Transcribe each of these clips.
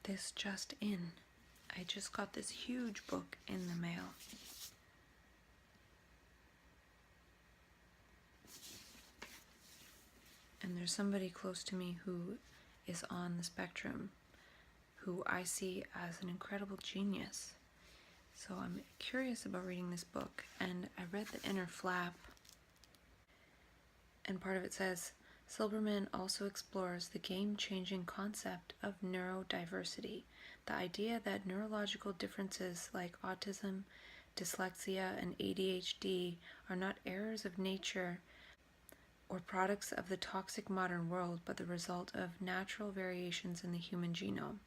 this just in. I just got this huge book in the mail. And there's somebody close to me who is on the spectrum, who I see as an incredible genius. So I'm curious about reading this book, and I read the inner flap, and part of it says, Silberman also explores the game-changing concept of neurodiversity, the idea that neurological differences like autism, dyslexia, and ADHD are not errors of nature or products of the toxic modern world, but the result of natural variations in the human genome.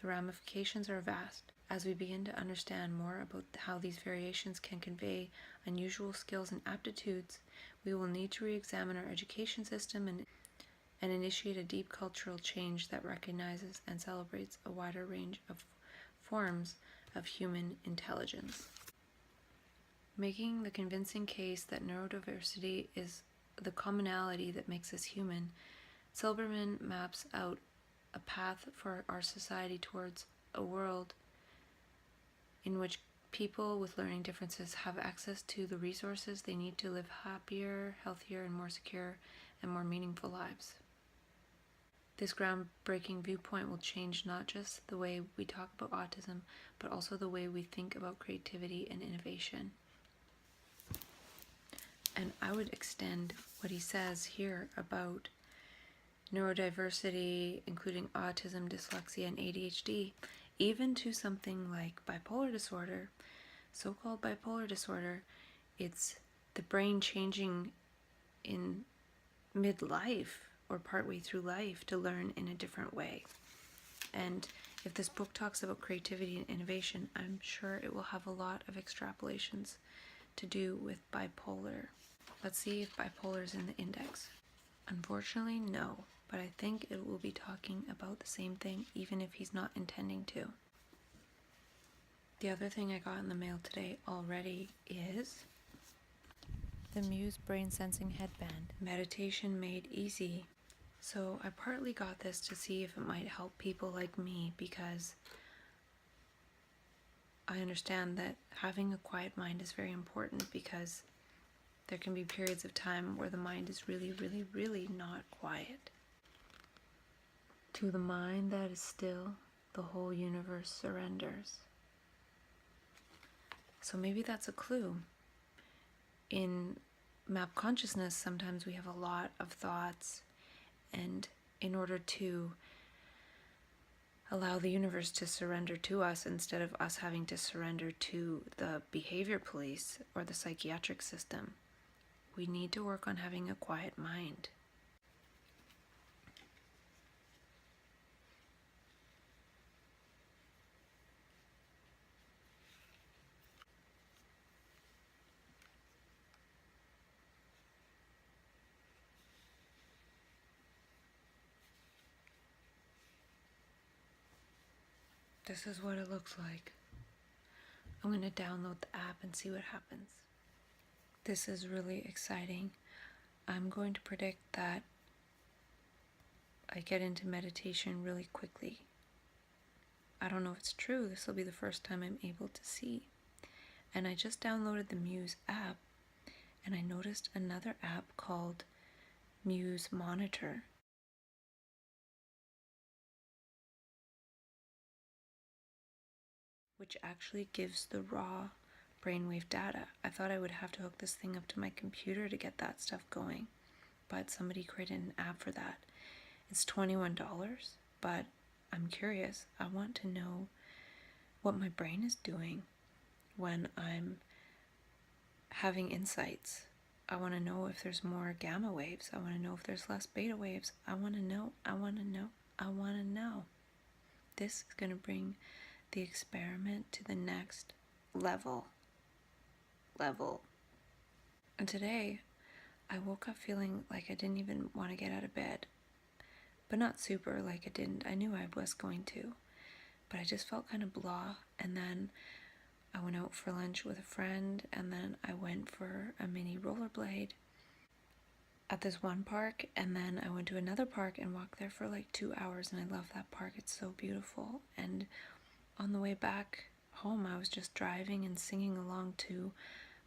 The ramifications are vast. As we begin to understand more about how these variations can convey unusual skills and aptitudes, we will need to re-examine our education system and initiate a deep cultural change that recognizes and celebrates a wider range of forms of human intelligence. Making the convincing case that neurodiversity is the commonality that makes us human, Silberman maps out a path for our society towards a world in which people with learning differences have access to the resources they need to live happier, healthier, and more secure and more meaningful lives. This groundbreaking viewpoint will change not just the way we talk about autism, but also the way we think about creativity and innovation. And I would extend what he says here about neurodiversity, including autism, dyslexia, and ADHD, even to something like bipolar disorder. So-called bipolar disorder, it's the brain changing in midlife or partway through life to learn in a different way. And if this book talks about creativity and innovation, I'm sure it will have a lot of extrapolations to do with bipolar. Let's see if bipolar is in the index. Unfortunately, no, but I think it will be talking about the same thing even if he's not intending to. The other thing I got in the mail today already is the Muse Brain Sensing Headband, Meditation Made Easy. So I partly got this to see if it might help people like me, because I understand that having a quiet mind is very important, because there can be periods of time where the mind is really, really, really not quiet. To the mind that is still, the whole universe surrenders. So maybe that's a clue. In map consciousness, sometimes we have a lot of thoughts, and in order to allow the universe to surrender to us instead of us having to surrender to the behavior police or the psychiatric system, we need to work on having a quiet mind. This is what it looks like. I'm going to download the app and see what happens. This is really exciting. I'm going to predict that I get into meditation really quickly. I don't know if it's true. This will be the first time I'm able to see. And I just downloaded the Muse app, and I noticed another app called Muse Monitor. Which actually gives the raw brainwave data. I thought I would have to hook this thing up to my computer to get that stuff going, but somebody created an app for that. It's $21, but I'm curious. I want to know what my brain is doing when I'm having insights. I want to know if there's more gamma waves. I want to know if there's less beta waves. I want to know. This is going to bring the experiment to the next level. And today, I woke up feeling like I didn't even want to get out of bed. But not super, like I didn't. I knew I was going to. But I just felt kind of blah. And then I went out for lunch with a friend, and then I went for a mini rollerblade. at this one park, and then I went to another park and walked there for like 2 hours, and I love that park. It's so beautiful. And on the way back home, I was just driving and singing along to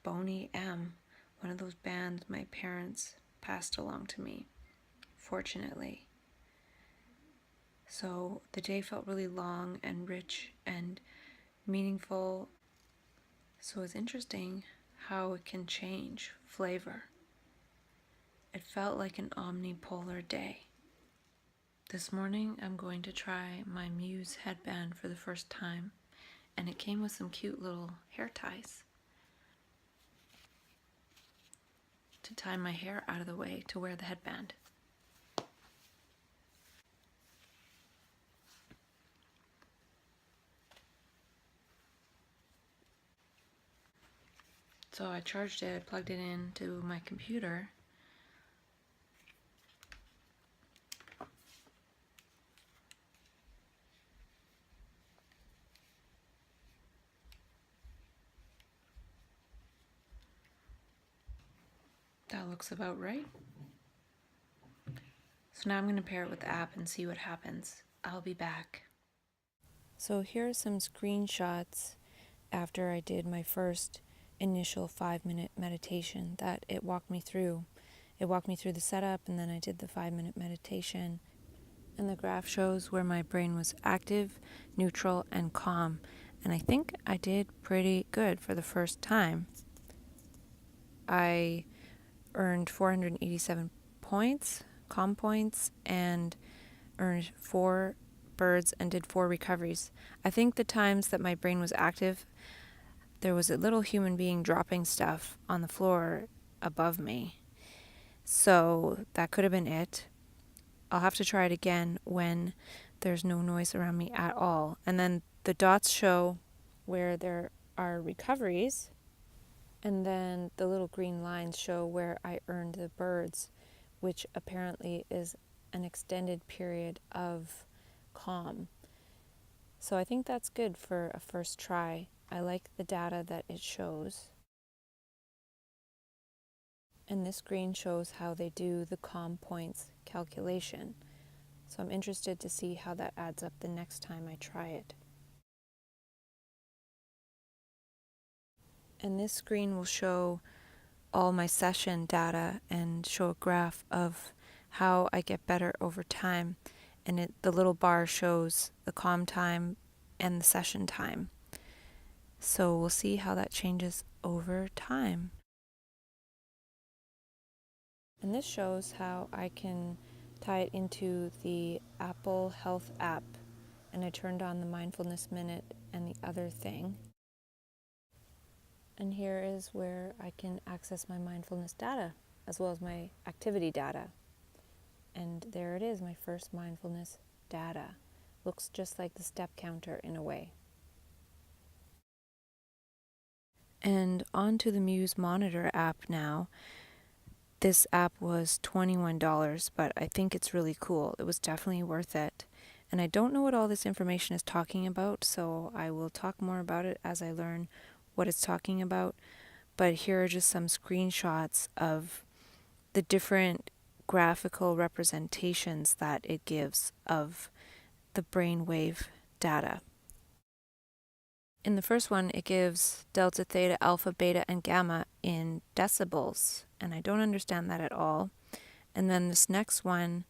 Boney M, one of those bands my parents passed along to me, fortunately. So the day felt really long and rich and meaningful. So it's interesting how it can change flavor. It felt like an omnipolar day. This morning I'm going to try my Muse headband for the first time, and it came with some cute little hair ties to tie my hair out of the way to wear the headband. So I charged it, I plugged it into my computer. That looks about right. So now I'm going to pair it with the app and see what happens. I'll be back. So here are some screenshots after I did my first initial 5-minute meditation that it walked me through. It walked me through the setup, and then I did the 5-minute meditation. And the graph shows where my brain was active, neutral, and calm. And I think I did pretty good for the first time. I earned 487 points, calm points, and earned 4 birds and did 4 recoveries. I think the times that my brain was active, there was a little human being dropping stuff on the floor above me. So that could have been it. I'll have to try it again when there's no noise around me at all. And then the dots show where there are recoveries, and then the little green lines show where I earned the birds, which apparently is an extended period of calm. So I think that's good for a first try. I like the data that it shows. And this screen shows how they do the calm points calculation. So I'm interested to see how that adds up the next time I try it. And this screen will show all my session data and show a graph of how I get better over time. And the little bar shows the calm time and the session time. So we'll see how that changes over time. And this shows how I can tie it into the Apple Health app. And I turned on the Mindfulness Minute and the other thing. And here is where I can access my mindfulness data as well as my activity data. And there it is, my first mindfulness data. Looks just like the step counter in a way. And on to the Muse Monitor app now. This app was $21, but I think it's really cool. It was definitely worth it. And I don't know what all this information is talking about, so I will talk more about it as I learn what it's talking about. But here are just some screenshots of the different graphical representations that it gives of the brainwave data. In the first one, it gives delta, theta, alpha, beta, and gamma in decibels, and I don't understand that at all. And then this next one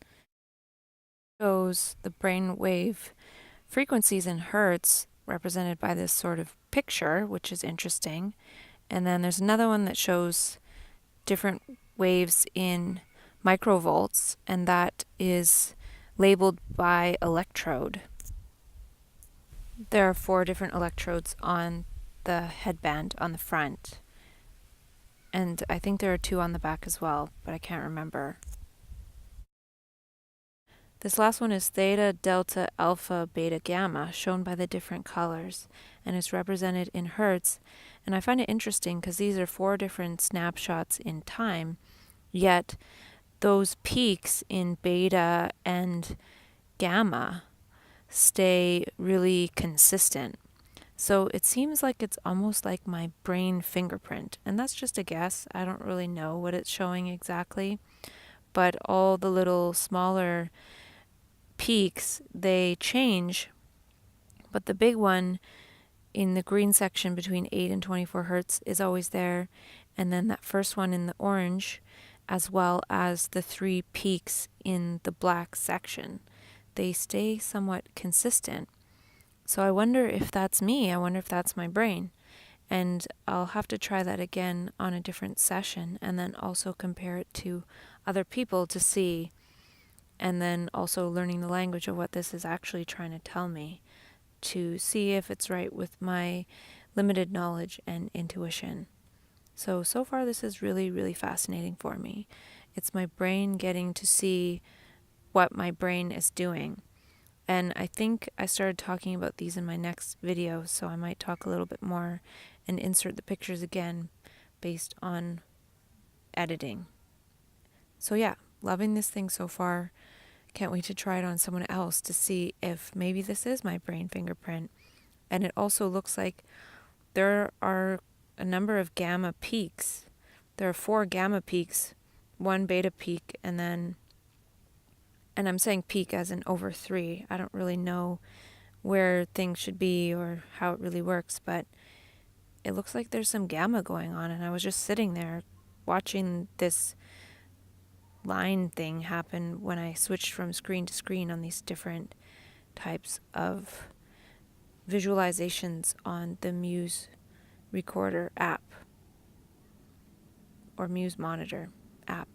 shows the brainwave frequencies in hertz, represented by this sort of picture, which is interesting. And then there's another one that shows different waves in microvolts, and that is labeled by electrode. There are 4 different electrodes on the headband on the front. And I think there are 2 on the back as well, but I can't remember. This last one is theta, delta, alpha, beta, gamma, shown by the different colors, and is represented in hertz. And I find it interesting because these are 4 different snapshots in time, yet those peaks in beta and gamma stay really consistent. So it seems like it's almost like my brain fingerprint, and that's just a guess. I don't really know what it's showing exactly, but all the little smaller peaks, they change, but the big one in the green section between 8 and 24 hertz is always there, and then that first one in the orange, as well as the 3 peaks in the black section, they stay somewhat consistent. So I wonder if that's me. I wonder if that's my brain. And I'll have to try that again on a different session and then also compare it to other people to see, and then also learning the language of what this is actually trying to tell me to see if it's right with my limited knowledge and intuition. So far this is really, really fascinating for me. It's my brain getting to see what my brain is doing. And I think I started talking about these in my next video, so I might talk a little bit more and insert the pictures again based on editing. So yeah, loving this thing so far. Can't wait to try it on someone else to see if maybe this is my brain fingerprint. And it also looks like there are a number of gamma peaks. There are 4 gamma peaks, 1 beta peak, and I'm saying peak as in over 3. I don't really know where things should be or how it really works, but it looks like there's some gamma going on, and I was just sitting there watching this line thing happen when I switched from screen to screen on these different types of visualizations on the Muse Recorder app or Muse Monitor app.